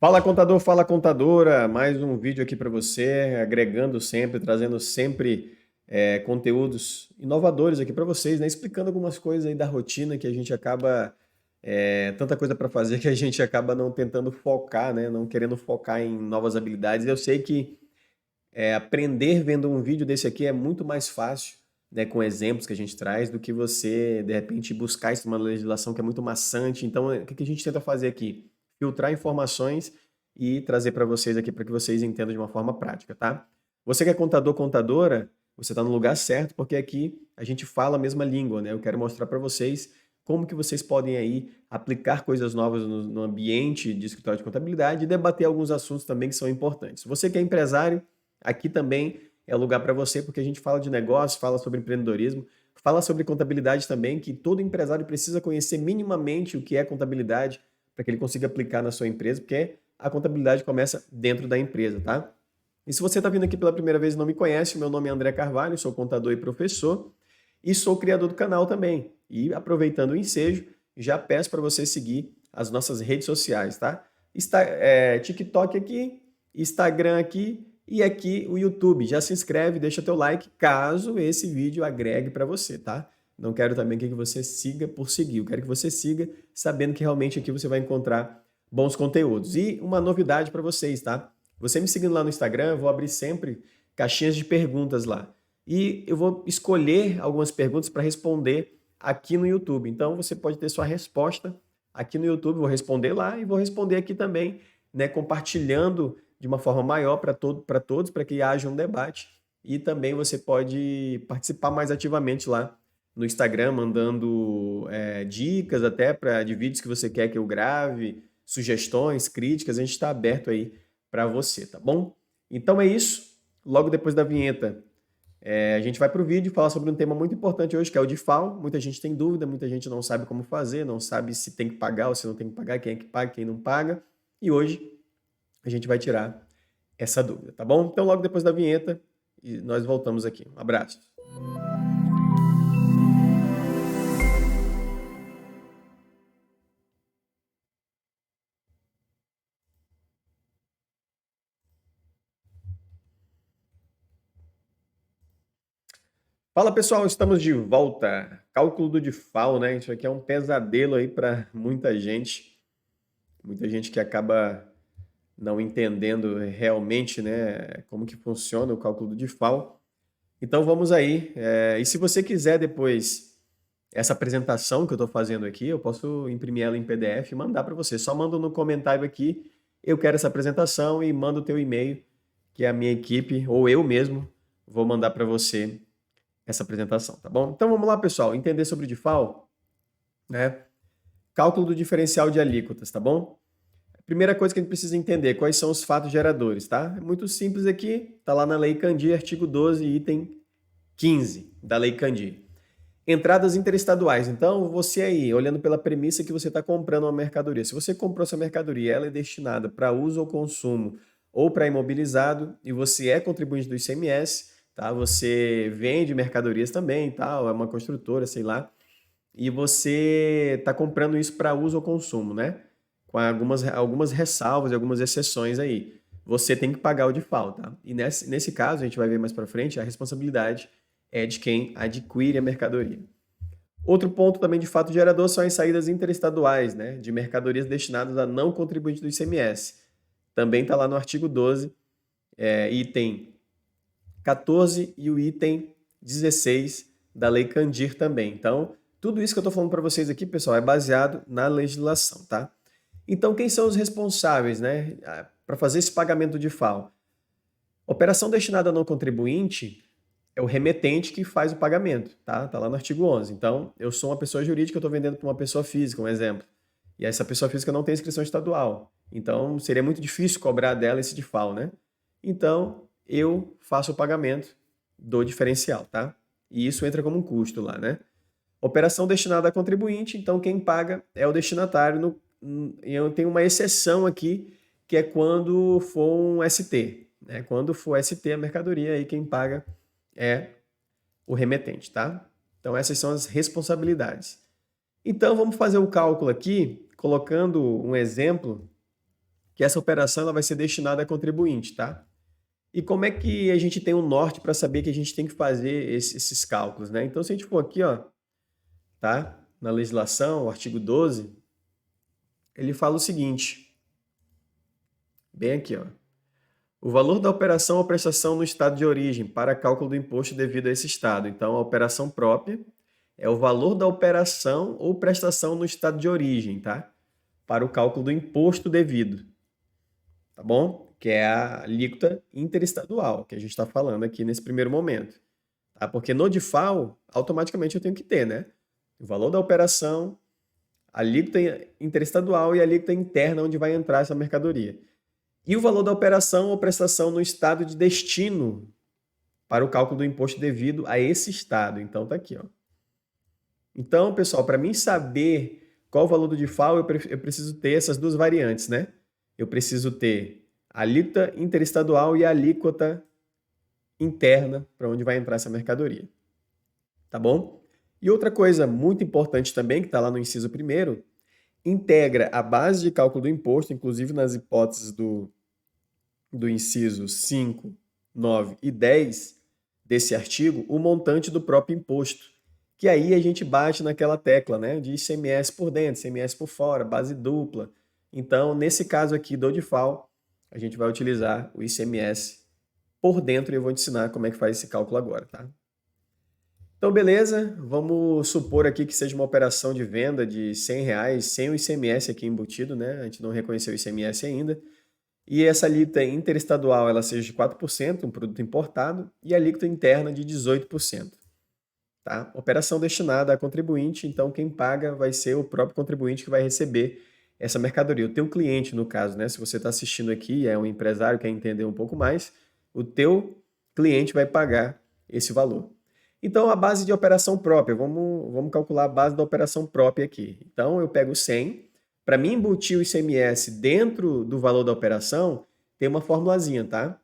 Fala contador, fala contadora, mais um vídeo aqui para você, agregando sempre, trazendo sempre conteúdos inovadores aqui para vocês, né? Explicando algumas coisas aí da rotina que a gente acaba, tanta coisa para fazer que a gente acaba não tentando focar, né? Não querendo focar em novas habilidades. Eu sei que aprender vendo um vídeo desse aqui é muito mais fácil, né? Com exemplos que a gente traz, do que você, de repente, buscar isso numa legislação que é muito maçante. Então, o que que a gente tenta fazer aqui? Filtrar informações e trazer para vocês aqui para que vocês entendam de uma forma prática, tá? Você que é contador, contadora, você está no lugar certo, porque aqui a gente fala a mesma língua, né? Eu quero mostrar para vocês como que vocês podem aí aplicar coisas novas no ambiente de escritório de contabilidade e debater alguns assuntos também que são importantes. Você que é empresário, aqui também é o lugar para você, porque a gente fala de negócio, fala sobre empreendedorismo, fala sobre contabilidade também, que todo empresário precisa conhecer minimamente o que é contabilidade para que ele consiga aplicar na sua empresa, porque a contabilidade começa dentro da empresa, tá? E se você está vindo aqui pela primeira vez e não me conhece, meu nome é André Carvalho, sou contador e professor e sou criador do canal também. E aproveitando o ensejo, já peço para você seguir as nossas redes sociais, tá? TikTok aqui, Instagram aqui e aqui o YouTube. Já se inscreve, deixa teu like caso esse vídeo agregue para você, tá? Não quero também que você siga por seguir, eu quero que você siga sabendo que realmente aqui você vai encontrar bons conteúdos. E uma novidade para vocês, tá? Você me seguindo lá no Instagram, eu vou abrir sempre caixinhas de perguntas lá. E eu vou escolher algumas perguntas para responder aqui no YouTube. Então você pode ter sua resposta aqui no YouTube, vou responder lá e vou responder aqui também, né, compartilhando de uma forma maior para todos, para que haja um debate. E também você pode participar mais ativamente lá no Instagram, mandando dicas até de vídeos que você quer que eu grave, sugestões, críticas, a gente está aberto aí para você, tá bom? Então é isso. Logo depois da vinheta, a gente vai para o vídeo falar sobre um tema muito importante hoje, que é o DIFAL. Muita gente tem dúvida, muita gente não sabe como fazer, não sabe se tem que pagar ou se não tem que pagar, quem é que paga, quem não paga. E hoje a gente vai tirar essa dúvida, tá bom? Então logo depois da vinheta, nós voltamos aqui. Um abraço. Fala pessoal, estamos de volta. Cálculo do DIFAL, né? Isso aqui é um pesadelo aí para muita gente. Muita gente que acaba não entendendo realmente, né, como que funciona o cálculo do DIFAL. Então vamos aí. E se você quiser depois essa apresentação que eu estou fazendo aqui, eu posso imprimir ela em PDF e mandar para você. Só manda no comentário aqui, eu quero essa apresentação e manda o teu e-mail, que é a minha equipe, ou eu mesmo, vou mandar para você essa apresentação, tá bom? Então vamos lá, pessoal, entender sobre o DIFAL, né? Cálculo do diferencial de alíquotas, tá bom? Primeira coisa que a gente precisa entender, quais são os fatos geradores, tá? É muito simples aqui, tá lá na Lei Candir, artigo 12, item 15 da Lei Candir. Entradas interestaduais. Então, você aí, olhando pela premissa que você está comprando uma mercadoria, se você comprou essa mercadoria, ela é destinada para uso ou consumo ou para imobilizado e você é contribuinte do ICMS, tá? Você vende mercadorias também, tal, é uma construtora, sei lá, e você está comprando isso para uso ou consumo, né? Com algumas ressalvas e algumas exceções aí. Você tem que pagar o DIFAL, tá? E nesse caso, a gente vai ver mais para frente, a responsabilidade é de quem adquire a mercadoria. Outro ponto também de fato gerador são as saídas interestaduais, né? De mercadorias destinadas a não contribuinte do ICMS. Também está lá no artigo 12, item 14 e o item 16 da Lei Candir também. Então, tudo isso que eu estou falando para vocês aqui, pessoal, é baseado na legislação, tá? Então, quem são os responsáveis, né, para fazer esse pagamento de FAO? Operação destinada a não contribuinte é o remetente que faz o pagamento, tá? Tá lá no artigo 11. Então, eu sou uma pessoa jurídica, eu estou vendendo para uma pessoa física, um exemplo. E essa pessoa física não tem inscrição estadual. Então, seria muito difícil cobrar dela esse DIFAL, né? Então, eu faço o pagamento do diferencial, tá? E isso entra como um custo lá, né? Operação destinada a contribuinte, então quem paga é o destinatário. Eu tenho uma exceção aqui, que é quando for um ST, né? Quando for ST a mercadoria, aí quem paga é o remetente, tá? Então essas são as responsabilidades. Então vamos fazer o cálculo aqui, colocando um exemplo que essa operação ela vai ser destinada a contribuinte, tá? E como é que a gente tem um norte para saber que a gente tem que fazer esses cálculos, né? Então, se a gente for aqui, ó, tá? Na legislação, o artigo 12, ele fala o seguinte, bem aqui, ó. O valor da operação ou prestação no estado de origem para cálculo do imposto devido a esse estado. Então, a operação própria é o valor da operação ou prestação no estado de origem, tá? Para o cálculo do imposto devido, tá bom? Que é a alíquota interestadual, que a gente está falando aqui nesse primeiro momento. Tá? Porque no DIFAL, automaticamente eu tenho que ter, né? O valor da operação, a alíquota interestadual e a alíquota interna onde vai entrar essa mercadoria. E o valor da operação ou prestação no estado de destino para o cálculo do imposto devido a esse estado. Então, tá aqui, ó. Então, pessoal, para mim saber qual o valor do DIFAL, eu preciso ter essas duas variantes, né? Eu preciso ter a alíquota interestadual e a alíquota interna para onde vai entrar essa mercadoria. Tá bom? E outra coisa muito importante também, que está lá no inciso 1º, integra a base de cálculo do imposto, inclusive nas hipóteses do inciso 5, 9 e 10 desse artigo, o montante do próprio imposto. Que aí a gente bate naquela tecla, né, de ICMS por dentro, ICMS por fora, base dupla. Então, nesse caso aqui do DIFAL, a gente vai utilizar o ICMS por dentro e eu vou te ensinar como é que faz esse cálculo agora, tá? Então, beleza, vamos supor aqui que seja uma operação de venda de R$ 100 sem o ICMS aqui embutido, né? A gente não reconheceu o ICMS ainda. E essa alíquota interestadual ela seja de 4%, um produto importado, e a alíquota interna de 18%. Tá? Operação destinada a contribuinte, então quem paga vai ser o próprio contribuinte que vai receber essa mercadoria. O teu cliente, no caso, né? Se você está assistindo aqui, é um empresário, quer entender um pouco mais, o teu cliente vai pagar esse valor. Então, a base de operação própria, vamos calcular a base da operação própria aqui. Então, eu pego 100, para mim embutir o ICMS dentro do valor da operação, tem uma formulazinha, tá?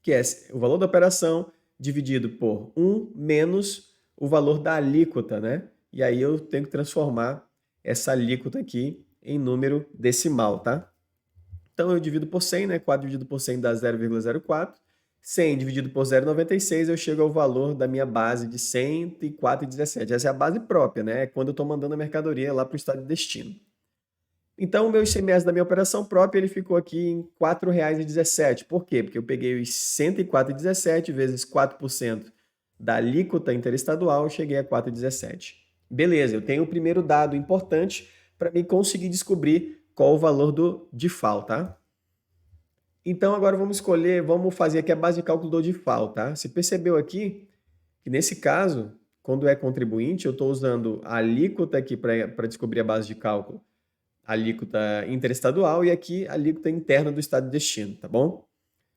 Que é o valor da operação dividido por 1 menos o valor da alíquota, né? E aí eu tenho que transformar essa alíquota aqui em número decimal, tá? Então eu divido por 100, né? 4 dividido por 100 dá 0,04. 100 dividido por 0,96, eu chego ao valor da minha base de 104,17. Essa é a base própria, né? É quando eu estou mandando a mercadoria lá para o estado de destino. Então, o meu ICMS da minha operação própria, ele ficou aqui em R$ 4,17. Por quê? Porque eu peguei os 104,17 vezes 4% da alíquota interestadual, eu cheguei a 4,17. Beleza, eu tenho o primeiro dado importante para mim conseguir descobrir qual o valor do DIFAL, tá? Então, agora vamos fazer aqui a base de cálculo do DIFAL, tá? Você percebeu aqui que nesse caso, quando é contribuinte, eu estou usando a alíquota aqui para descobrir a base de cálculo, a alíquota interestadual e aqui a alíquota interna do estado de destino, tá bom?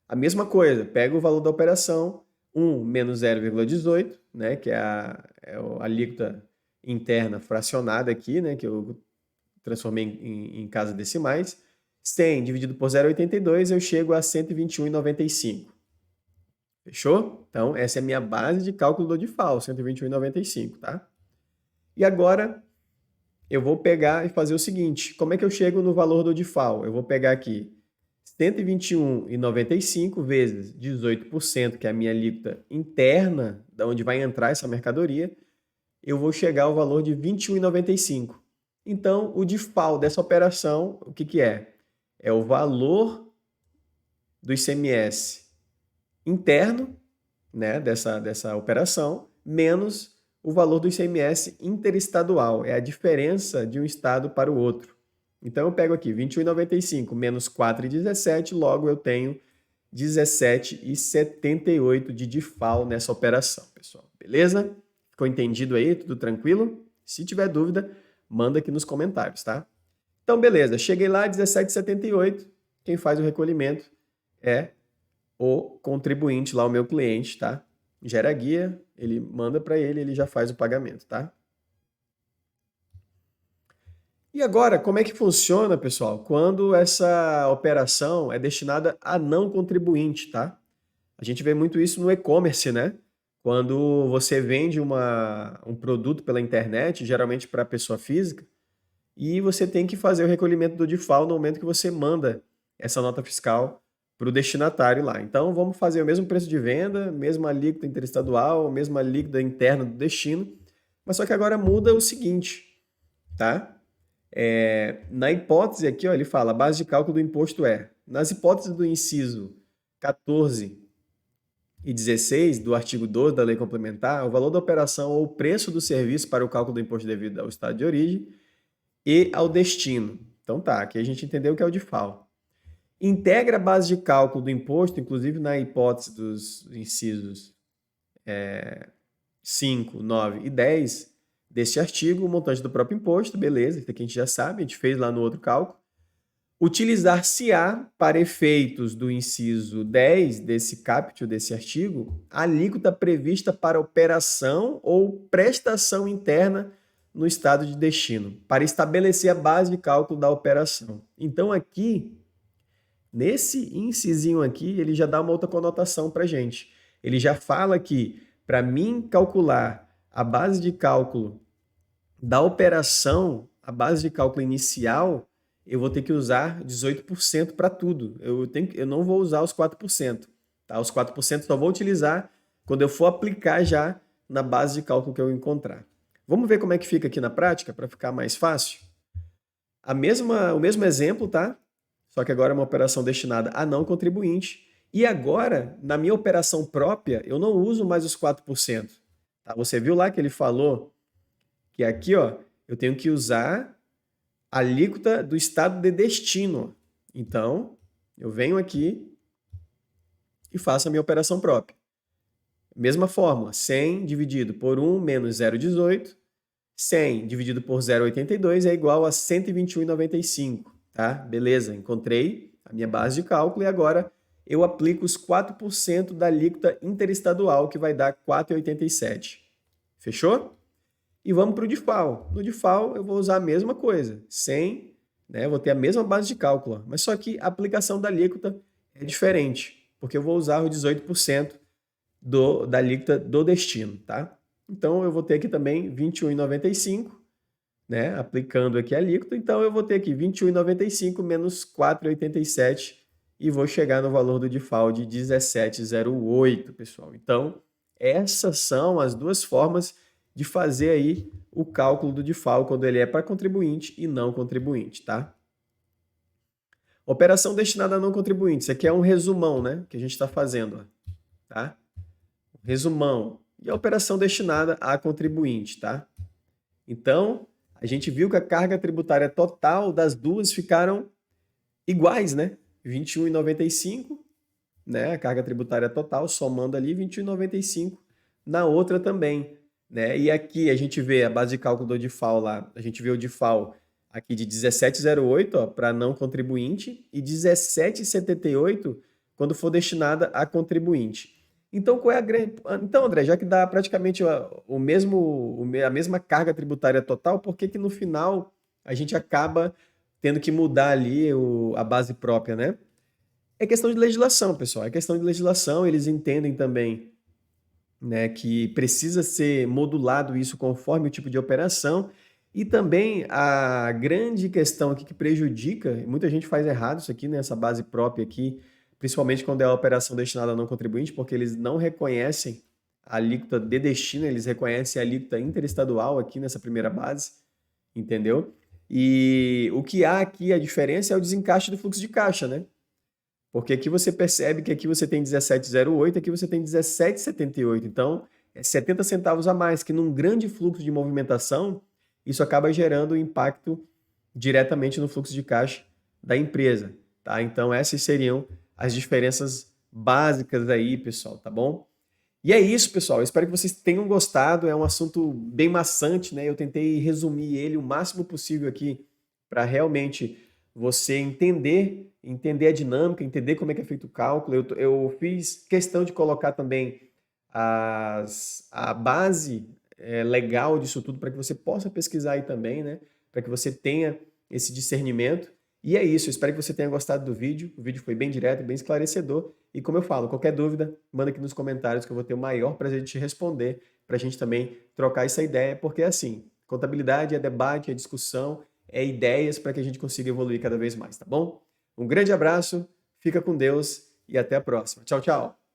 A mesma coisa, pega o valor da operação, 1 menos 0,18, né, que é a alíquota interna fracionada aqui, né, que eu transformei em casas decimais. 100 dividido por 0,82, eu chego a 121,95. Fechou? Então, essa é a minha base de cálculo do DIFAL, 121,95, tá? E agora, eu vou pegar e fazer o seguinte, como é que eu chego no valor do DIFAL? Eu vou pegar aqui 121,95 vezes 18%, que é a minha alíquota interna, da onde vai entrar essa mercadoria, eu vou chegar ao valor de 21,95. Então, o DIFAL dessa operação, o que que é? É o valor do ICMS interno, né, dessa operação, menos o valor do ICMS interestadual. É a diferença de um estado para o outro. Então, eu pego aqui 21,95 menos 4,17, logo eu tenho 17,78 de DIFAL nessa operação, pessoal. Beleza? Ficou entendido aí? Tudo tranquilo? Se tiver dúvida, manda aqui nos comentários, tá? Então, beleza. Cheguei lá, 17,78. Quem faz o recolhimento é o contribuinte lá, o meu cliente, tá? Gera a guia, ele manda para ele já faz o pagamento, tá? E agora, como é que funciona, pessoal, quando essa operação é destinada a não contribuinte, tá? A gente vê muito isso no e-commerce, né? Quando você vende um produto pela internet, geralmente para pessoa física, e você tem que fazer o recolhimento do DIFAL no momento que você manda essa nota fiscal para o destinatário lá. Então, vamos fazer o mesmo preço de venda, mesma alíquota interestadual, mesma alíquota interna do destino, mas só que agora muda o seguinte, tá? Na hipótese aqui, ó, ele fala, a base de cálculo do imposto nas hipóteses do inciso 14 e 16 do artigo 12 da lei complementar, o valor da operação ou o preço do serviço para o cálculo do imposto devido ao estado de origem e ao destino. Então tá, aqui a gente entendeu que é o DIFAL. Integra a base de cálculo do imposto, inclusive na hipótese dos incisos 5, 9 e 10 deste artigo, o montante do próprio imposto, beleza, isso aqui a gente já sabe, a gente fez lá no outro cálculo. Utilizar-se-á, para efeitos do inciso 10 desse caput, desse artigo, a alíquota prevista para operação ou prestação interna no estado de destino, para estabelecer a base de cálculo da operação. Então, aqui, nesse incisinho aqui, ele já dá uma outra conotação para a gente. Ele já fala que, para mim calcular a base de cálculo da operação, a base de cálculo inicial, eu vou ter que usar 18% para tudo. Eu não vou usar os 4%. Tá? Os 4% só vou utilizar quando eu for aplicar já na base de cálculo que eu encontrar. Vamos ver como é que fica aqui na prática, para ficar mais fácil? O mesmo exemplo, tá? Só que agora é uma operação destinada a não contribuinte. E agora, na minha operação própria, eu não uso mais os 4%. Tá? Você viu lá que ele falou que aqui, ó, eu tenho que usar a alíquota do estado de destino. Então, eu venho aqui e faço a minha operação própria. Mesma fórmula, 100 dividido por 1 menos 0,18, 100 dividido por 0,82 é igual a 121,95, tá? Beleza, encontrei a minha base de cálculo e agora eu aplico os 4% da alíquota interestadual, que vai dar 4,87. Fechou? E vamos para o DIFAL. No DIFAL eu vou usar a mesma coisa, 100, né? Vou ter a mesma base de cálculo, mas só que a aplicação da alíquota é diferente, porque eu vou usar o 18% da alíquota do destino, tá? Então eu vou ter aqui também 21,95, né? Aplicando aqui a alíquota, então eu vou ter aqui 21,95 menos 4,87 e vou chegar no valor do DIFAL de 17,08, pessoal. Então, essas são as duas formas de fazer aí o cálculo do DIFAL quando ele é para contribuinte e não contribuinte, tá? Operação destinada a não contribuinte. Isso aqui é um resumão, né? Que a gente está fazendo, ó, tá? Resumão. E a operação destinada a contribuinte, tá? Então, a gente viu que a carga tributária total das duas ficaram iguais, né? 21,95, né? A carga tributária total, somando ali 21,95 na outra também, né? E aqui a gente vê a base de cálculo do DIFAL lá, a gente vê o DIFAL aqui de 17,08 para não contribuinte e 17,78 quando for destinada a contribuinte. Então, qual é a grande... Então, André, já que dá praticamente a mesma carga tributária total, por que que no final a gente acaba tendo que mudar ali a base própria, né? É questão de legislação, pessoal. É questão de legislação. Eles entendem também, né, que precisa ser modulado isso conforme o tipo de operação. E também a grande questão aqui que prejudica, muita gente faz errado isso aqui, nessa base própria aqui, principalmente quando é a operação destinada a não contribuinte, porque eles não reconhecem a alíquota de destino, eles reconhecem a alíquota interestadual aqui nessa primeira base, entendeu? E o que há aqui, a diferença é o desencaixe do fluxo de caixa, né? Porque aqui você percebe que aqui você tem 17,08, aqui você tem 17,78. Então, é 70 centavos a mais, que num grande fluxo de movimentação, isso acaba gerando impacto diretamente no fluxo de caixa da empresa, tá? Então, essas seriam as diferenças básicas aí, pessoal, tá bom? E é isso, pessoal. Eu espero que vocês tenham gostado. É um assunto bem maçante, né? Eu tentei resumir ele o máximo possível aqui para realmente você entender a dinâmica, entender como é que é feito o cálculo. Eu fiz questão de colocar também a base legal disso tudo para que você possa pesquisar aí também, né? Para que você tenha esse discernimento. E é isso, eu espero que você tenha gostado do vídeo. O vídeo foi bem direto, bem esclarecedor. E como eu falo, qualquer dúvida, manda aqui nos comentários que eu vou ter o maior prazer de te responder, para a gente também trocar essa ideia, porque assim, contabilidade é debate, é discussão, é ideias para que a gente consiga evoluir cada vez mais, tá bom? Um grande abraço, fica com Deus e até a próxima. Tchau, tchau.